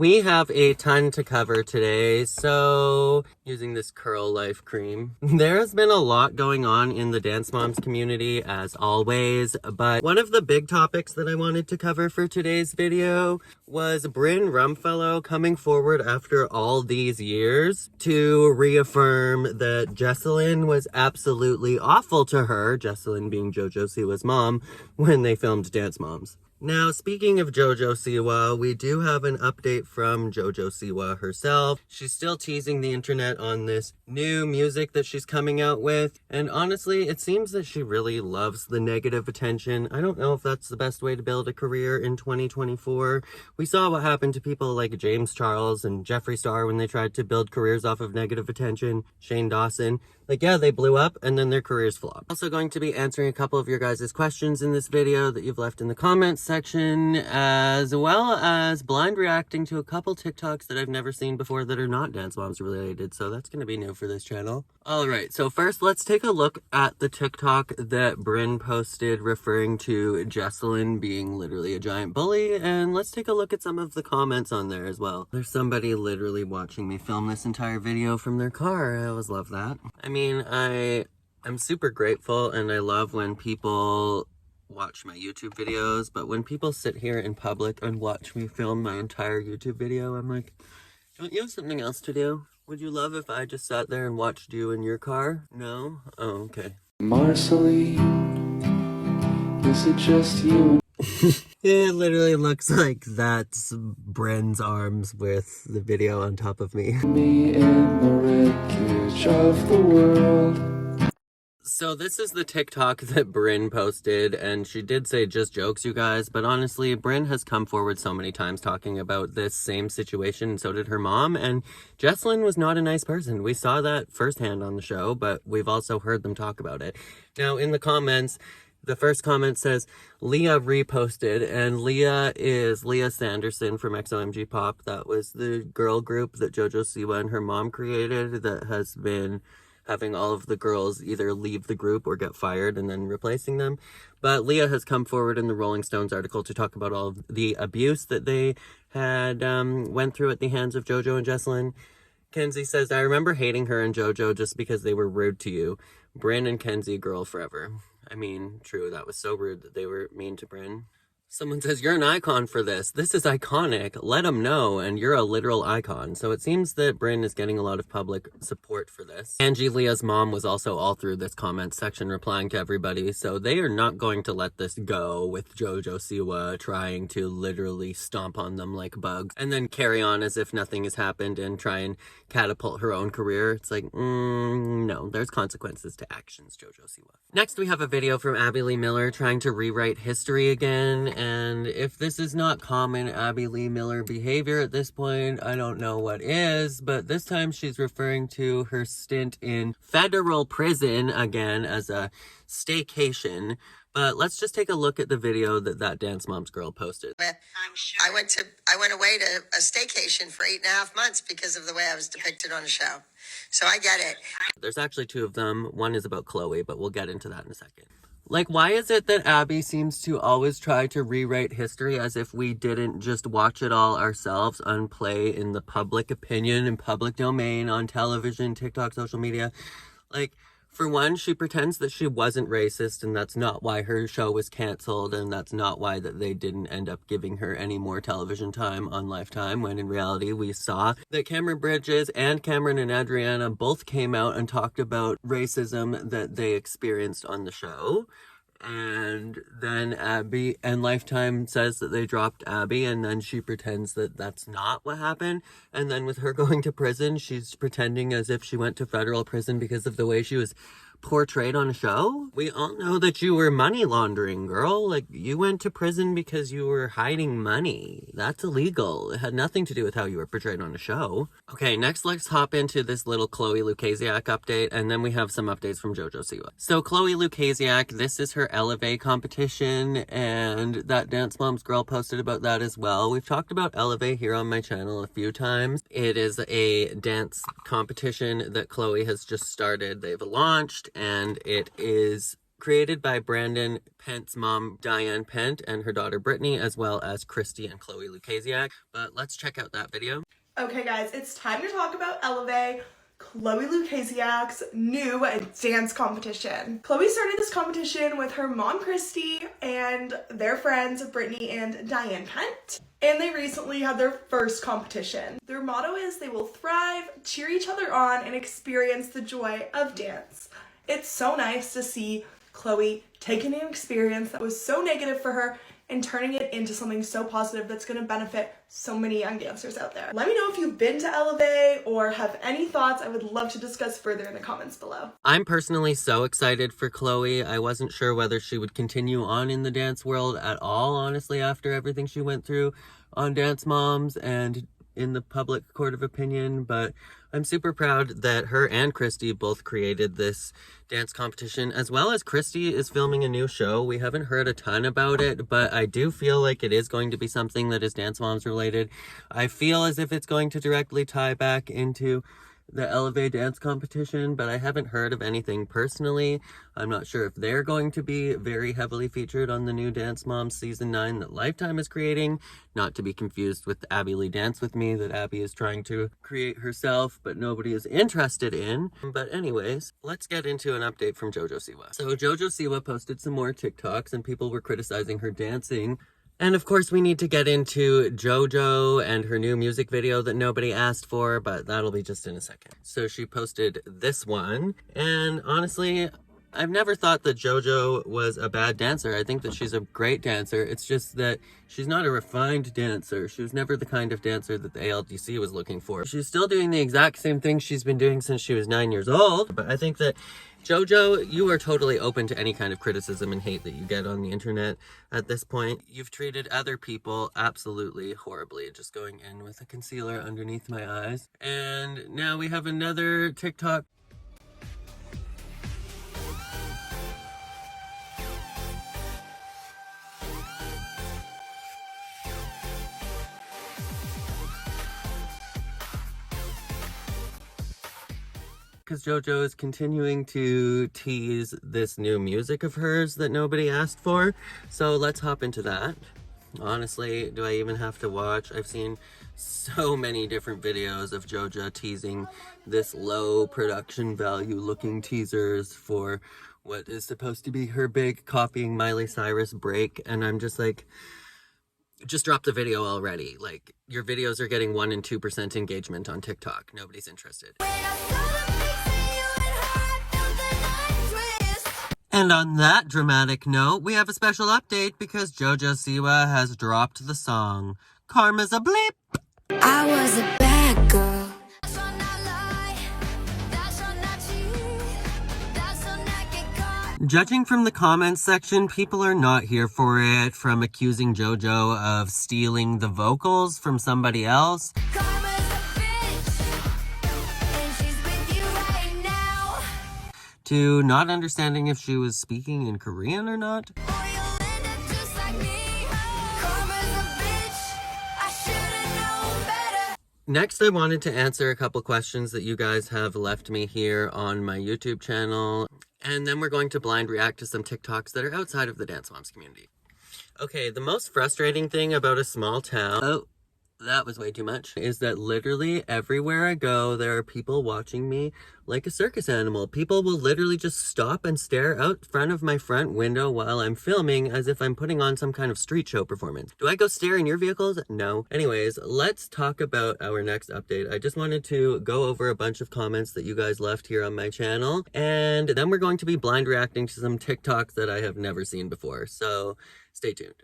We have a ton to cover today, so using this Curl Life cream. There has been a lot going on in the Dance Moms community, as always, but one of the big topics that I wanted to cover for today's video was Bryn Rumfellow coming forward after all these years to reaffirm that Jesselyn was absolutely awful to her, Jesselyn being JoJo Siwa's mom, when they filmed Dance Moms. Now, speaking of JoJo Siwa, we do have an update from JoJo Siwa herself. She's still teasing the internet on this new music that she's coming out with. And honestly, it seems that she really loves the negative attention. I don't know if that's the best way to build a career in 2024. We saw what happened to people like James Charles and Jeffree Star when they tried to build careers off of negative attention. Shane Dawson. Like, yeah, they blew up and then their careers flopped. Also going to be answering a couple of your guys' questions in this video that you've left in the comments section, as well as blind reacting to a couple TikToks that I've never seen before that are not Dance Moms related, so that's going to be new for this channel. Alright, so first let's take a look at the TikTok that Bryn posted referring to Jesselyn being literally a giant bully, and let's take a look at some of the comments on there as well. There's somebody literally watching me film this entire video from their car. I always love that. I mean, I'm super grateful and I love when people watch my YouTube videos, but when people sit here in public and watch me film my entire YouTube video, I'm like, don't you have something else to do? Would you love if I just sat there and watched you in your car? No? Oh, okay. Marceline, is it just you? It literally looks like that's Bryn's arms with the video on top of me. Me in the wreckage of the world. So this is the TikTok that Bryn posted, and she did say just jokes, you guys, but honestly, Bryn has come forward so many times talking about this same situation, and so did her mom, and Jesselyn was not a nice person. We saw that firsthand on the show, but we've also heard them talk about it. Now, in the comments, the first comment says, Leah reposted, and Leah is Leah Sanderson from XOMG Pop. That was the girl group that JoJo Siwa and her mom created that has been having all of the girls either leave the group or get fired and then replacing them. But Leah has come forward in the Rolling Stones article to talk about all of the abuse that they had went through at the hands of JoJo and Jesselyn. Kenzie says, I remember hating her and JoJo just because they were rude to you. Bryn and Kenzie, girl forever. I mean, true, that was so rude that they were mean to Bryn. Someone says, you're an icon for this. This is iconic. Let them know, and you're a literal icon. So it seems that Bryn is getting a lot of public support for this. Angie Leah's mom was also all through this comment section replying to everybody, so they are not going to let this go with JoJo Siwa trying to literally stomp on them like bugs and then carry on as if nothing has happened and try and catapult her own career. It's like, no, there's consequences to actions, JoJo Siwa. Next, we have a video from Abby Lee Miller trying to rewrite history again. And if this is not common Abby Lee Miller behavior at this point, I don't know what is, but this time she's referring to her stint in federal prison again as a staycation. But let's just take a look at the video that Dance Moms girl posted. I went away to a staycation for 8.5 months because of the way I was depicted on the show. So I get it. There's actually two of them. One is about Chloe, but we'll get into that in a second. Like, why is it that Abby seems to always try to rewrite history as if we didn't just watch it all ourselves on play in the public opinion and public domain on television, TikTok, social media? Like, for one, she pretends that she wasn't racist and that's not why her show was canceled and that's not why that they didn't end up giving her any more television time on Lifetime, when in reality we saw that Cameron Bridges and Cameron and Adriana both came out and talked about racism that they experienced on the show. And then Abby and Lifetime says that they dropped Abby, and then she pretends that that's not what happened. And then with her going to prison, she's pretending as if she went to federal prison because of the way she was portrayed on a show. We all know that you were money laundering, girl. Like, you went to prison because you were hiding money. That's illegal. It had nothing to do with how you were portrayed on a show. Okay, next let's hop into this little Chloe Lucasiak update, and then we have some updates from JoJo Siwa. So Chloe Lucasiak, this is her Elevate competition, and that Dance Moms girl posted about that as well. We've talked about Elevate here on my channel a few times. It is a dance competition that Chloe has just started. They've launched, and it is created by Brandon Pent's mom, Diane Pent, and her daughter, Brittany, as well as Christy and Chloe Lucasiak. But let's check out that video. Okay guys, it's time to talk about Elevate, Chloe Lucasiak's new dance competition. Chloe started this competition with her mom, Christy, and their friends, Brittany and Diane Pent. And they recently had their first competition. Their motto is they will thrive, cheer each other on, and experience the joy of dance. It's so nice to see Chloe taking an experience that was so negative for her and turning it into something so positive that's going to benefit so many young dancers out there. Let me know if you've been to Elevate or have any thoughts. I would love to discuss further in the comments below. I'm personally so excited for Chloe. I wasn't sure whether she would continue on in the dance world at all, honestly, after everything she went through on Dance Moms and in the public court of opinion, but I'm super proud that her and Christy both created this dance competition, as well as Christy is filming a new show. We haven't heard a ton about it, but I do feel like it is going to be something that is Dance Moms related. I feel as if it's going to directly tie back into the Elevate dance competition, but I haven't heard of anything personally. I'm not sure if they're going to be very heavily featured on the new Dance Moms season 9 that Lifetime is creating, not to be confused with Abby Lee Dance With Me that Abby is trying to create herself, but nobody is interested in. But anyways, let's get into an update from JOJO Siwa. So JOJO Siwa posted some more TikToks and people were criticizing her dancing. And of course, we need to get into JoJo and her new music video that nobody asked for, but that'll be just in a second. So she posted this one, and honestly, I've never thought that JoJo was a bad dancer. I think that she's a great dancer. It's just that she's not a refined dancer. She was never the kind of dancer that the ALDC was looking for. She's still doing the exact same thing she's been doing since she was 9 years old, but I think that JoJo, you are totally open to any kind of criticism and hate that you get on the internet at this point. You've treated other people absolutely horribly, just going in with a concealer underneath my eyes. And now we have another TikTok. Because JoJo is continuing to tease this new music of hers that nobody asked for. So let's hop into that. Honestly, do I even have to watch? I've seen so many different videos of JoJo teasing this low production value looking teasers for what is supposed to be her big copying Miley Cyrus break. And I'm just like, just drop the video already. Like, your videos are getting 1% and 2% engagement on TikTok. Nobody's interested. And on that dramatic note, we have a special update because JOJO Siwa has dropped the song, Karma's a Bleep. I was a bad girl. Judging from the comments section, people are not here for it, from accusing JoJo of stealing the vocals from somebody else, to not understanding if she was speaking in Korean or not. Next, I wanted to answer a couple questions that you guys have left me here on my YouTube channel, and then we're going to blind react to some TikToks that are outside of the Dance Moms community. Okay, the most frustrating thing about a small town... Oh, that was way too much. Is that literally everywhere I go, there are people watching me like a circus animal. People will literally just stop and stare out front of my front window while I'm filming as if I'm putting on some kind of street show performance. Do I go stare in your vehicles? No. Anyways, let's talk about our next update. I just wanted to go over a bunch of comments that you guys left here on my channel, and then we're going to be blind reacting to some TikToks that I have never seen before. So stay tuned.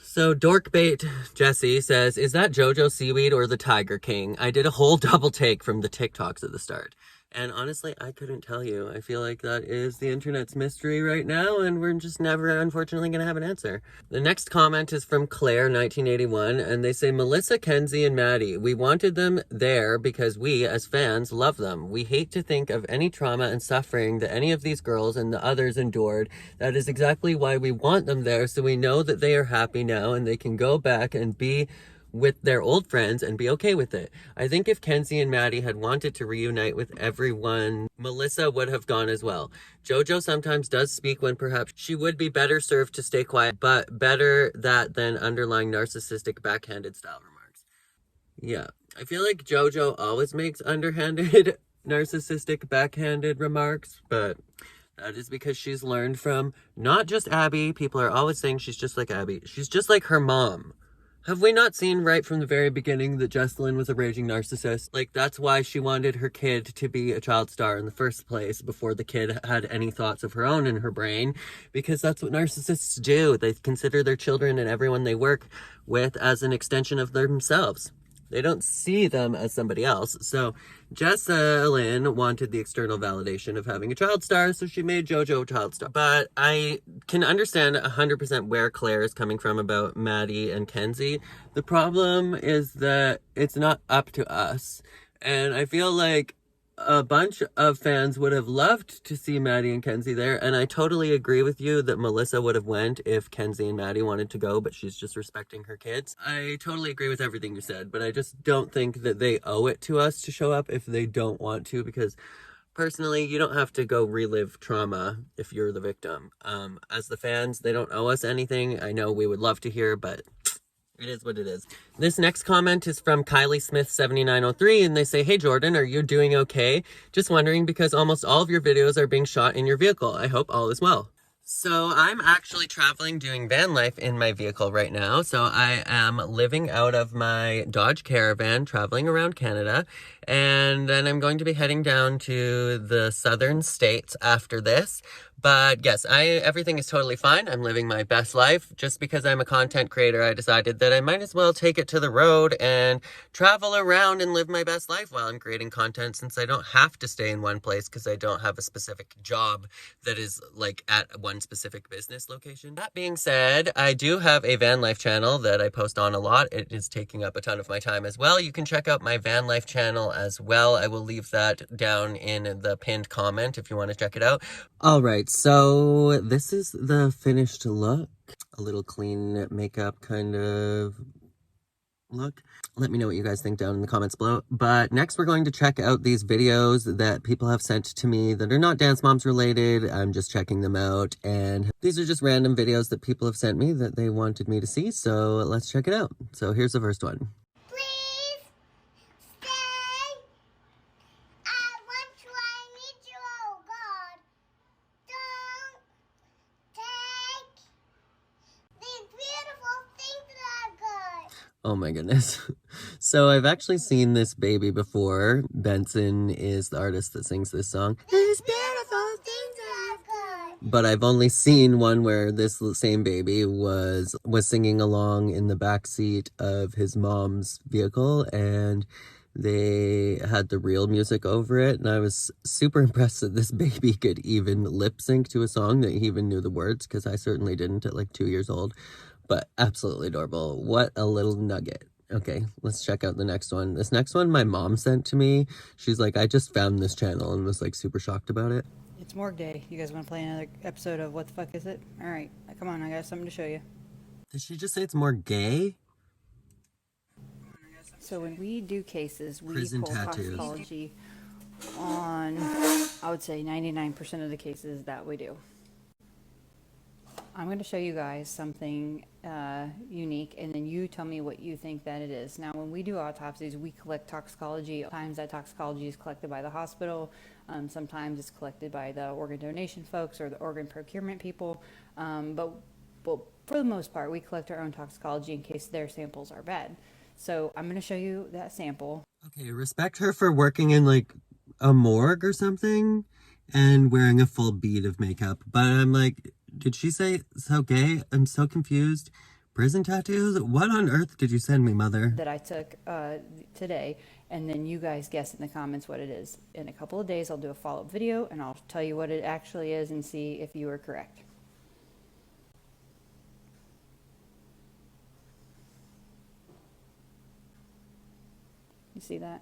So Dorkbait Jesse says, is that JoJo Seaweed or the Tiger King? I did a whole double take from the TikToks at the start. And honestly, I couldn't tell you. I feel like that is the internet's mystery right now, and we're just never, unfortunately, going to have an answer. The next comment is from Claire1981, and they say, Melissa, Kenzie, and Maddie, we wanted them there because we, as fans, love them. We hate to think of any trauma and suffering that any of these girls and the others endured. That is exactly why we want them there, so we know that they are happy now and they can go back and be with their old friends and be okay with it. I think if Kenzie and Maddie had wanted to reunite with everyone, Melissa would have gone as well. JoJo sometimes does speak when perhaps she would be better served to stay quiet, but better that than underlying narcissistic backhanded style remarks. Yeah, I feel like JoJo always makes underhanded narcissistic backhanded remarks, but that is because she's learned from not just Abby. People are always saying she's just like Abby. She's just like her mom. Have we not seen right from the very beginning that Jesselyn was a raging narcissist? Like, that's why she wanted her kid to be a child star in the first place before the kid had any thoughts of her own in her brain, because that's what narcissists do. They consider their children and everyone they work with as an extension of themselves. They don't see them as somebody else. So Jesselyn wanted the external validation of having a child star, so she made JoJo a child star. But I can understand 100% where Claire is coming from about Maddie and Kenzie. The problem is that it's not up to us. And I feel like a bunch of fans would have loved to see Maddie and Kenzie there, and I totally agree with you that Melissa would have went if Kenzie and Maddie wanted to go, but she's just respecting her kids. I totally agree with everything you said, but I just don't think that they owe it to us to show up if they don't want to, because personally, you don't have to go relive trauma if you're the victim. As the fans, they don't owe us anything. I know we would love to hear, but it is what it is. This next comment is from Kylie Smith 7903, and they say, "Hey Jordan, are you doing okay? Just wondering because almost all of your videos are being shot in your vehicle. I hope all is well." So I'm actually traveling doing van life in my vehicle right now. So I am living out of my Dodge Caravan, traveling around Canada, and then I'm going to be heading down to the southern states after this. But yes, everything is totally fine. I'm living my best life. Just because I'm a content creator, I decided that I might as well take it to the road and travel around and live my best life while I'm creating content, since I don't have to stay in one place because I don't have a specific job that is like at one specific business location. That being said, I do have a van life channel that I post on a lot. It is taking up a ton of my time as well. You can check out my van life channel as well. I will leave that down in the pinned comment if you want to check it out. All right, so this is the finished look. A little clean makeup kind of look. Let me know what you guys think down in the comments below. But next we're going to check out these videos that people have sent to me that are not Dance Moms related. I'm just checking them out, and these are just random videos that people have sent me that they wanted me to see, so let's check it out. So here's the first one. Please stay. I want you. I need you. Oh God, don't take these beautiful things that I got. Oh my goodness. So I've actually seen this baby before. Benson is the artist that sings this song. These beautiful things that I got. But I've only seen one where this same baby was singing along in the back seat of his mom's vehicle, and they had the real music over it, and I was super impressed that this baby could even lip sync to a song, that he even knew the words, because I certainly didn't at like 2 years old. But absolutely adorable. What a little nugget. Okay, let's check out the next one. This next one my mom sent to me. She's like, I just found this channel, and was like super shocked about it. It's morgue day. You guys want to play another episode of What the Fuck Is It? Alright, come on, I got something to show you. Did she just say it's more gay? So when we do cases, we Prison pull tattoos. toxicology on, I would say 99% of the cases that we do. I'm going to show you guys something unique, and then you tell me what you think that it is. Now, when we do autopsies, we collect toxicology. Sometimes that toxicology is collected by the hospital. Sometimes it's collected by the organ donation folks or the organ procurement people. But for the most part, we collect our own toxicology in case their samples are bad. So I'm going to show you that sample. Okay, respect her for working in like a morgue or something and wearing a full bead of makeup. But I'm like, did she say so gay? I'm so confused. Prison tattoos? What on earth did you send me, mother? That I took today, and then you guys guess in the comments what it is. In a couple of days, I'll do a follow-up video, and I'll tell you what it actually is and see if you were correct. You see that?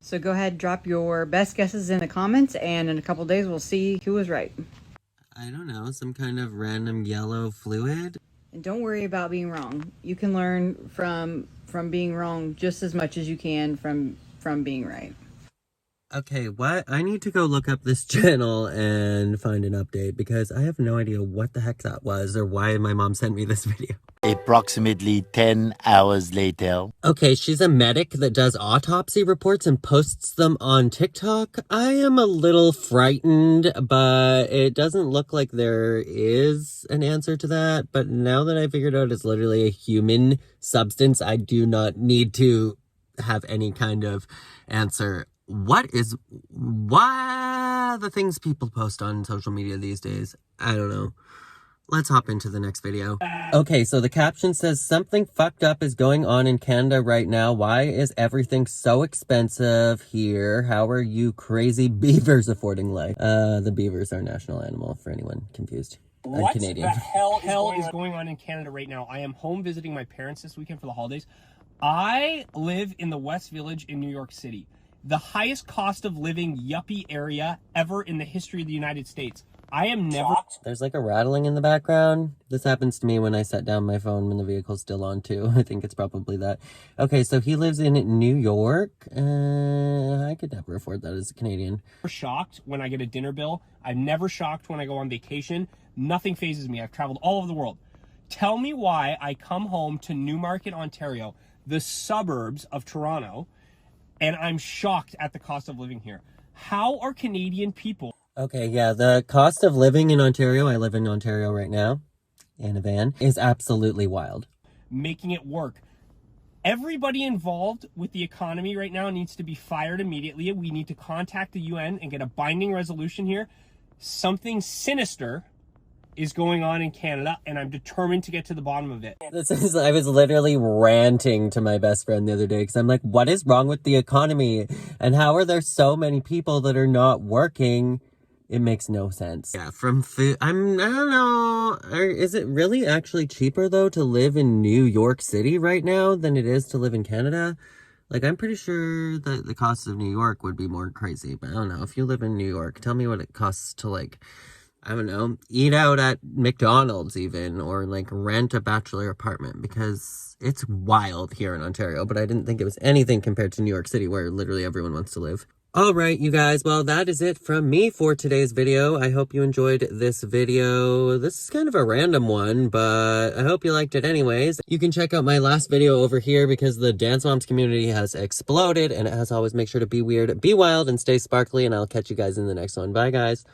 So go ahead, drop your best guesses in the comments, and in a couple days, we'll see who was right. I don't know, some kind of random yellow fluid. And don't worry about being wrong. You can learn from being wrong just as much as you can from being right. Okay, what? I need to go look up this channel and find an update because I have no idea what the heck that was or why my mom sent me this video. Approximately 10 hours later. Okay, she's a medic that does autopsy reports and posts them on TikTok. I am a little frightened, but it doesn't look like there is an answer to that. But now that I figured out it's literally a human substance, I do not need to have any kind of answer. Why the things people post on social media these days? I don't know. Let's hop into the next video. Okay, so the caption says, something fucked up is going on in Canada right now. Why is everything so expensive here? How are you crazy beavers affording life? The beavers are national animal for anyone confused. I'm Canadian. What the hell is going on in Canada right now? I am home visiting my parents this weekend for the holidays. I live in the West Village in New York City. The highest cost of living yuppie area ever in the history of the United States. I am never... There's like a rattling in the background. This happens to me when I set down my phone when the vehicle's still on too. I think it's probably that. Okay, so he lives in New York. I could never afford that as a Canadian. Shocked when I get a dinner bill. I'm never shocked when I go on vacation. Nothing phases me. I've traveled all over the world. Tell me why I come home to Newmarket, Ontario, the suburbs of Toronto, and I'm shocked at the cost of living here. How are Canadian people... Okay, yeah, the cost of living in Ontario, I live in Ontario right now, in a van, is absolutely wild. Making it work. Everybody involved with the economy right now needs to be fired immediately. We need to contact the UN and get a binding resolution here. Something sinister is going on in Canada, and I'm determined to get to the bottom of it. I was literally ranting to my best friend the other day because I'm like, what is wrong with the economy? And how are there so many people that are not working? It makes no sense. Yeah, from food, I don't know. Is it really actually cheaper though to live in New York City right now than it is to live in Canada? Like, I'm pretty sure that the cost of New York would be more crazy, but I don't know. If you live in New York, tell me what it costs to, like, I don't know, eat out at McDonald's even, or like rent a bachelor apartment, because it's wild here in Ontario, but I didn't think it was anything compared to New York City where literally everyone wants to live. All right, you guys, well, that is it from me for today's video. I hope you enjoyed this video. This is kind of a random one, but I hope you liked it anyways. You can check out my last video over here because the Dance Moms community has exploded, and as always, make sure to be weird, be wild, and stay sparkly, and I'll catch you guys in the next one. Bye, guys.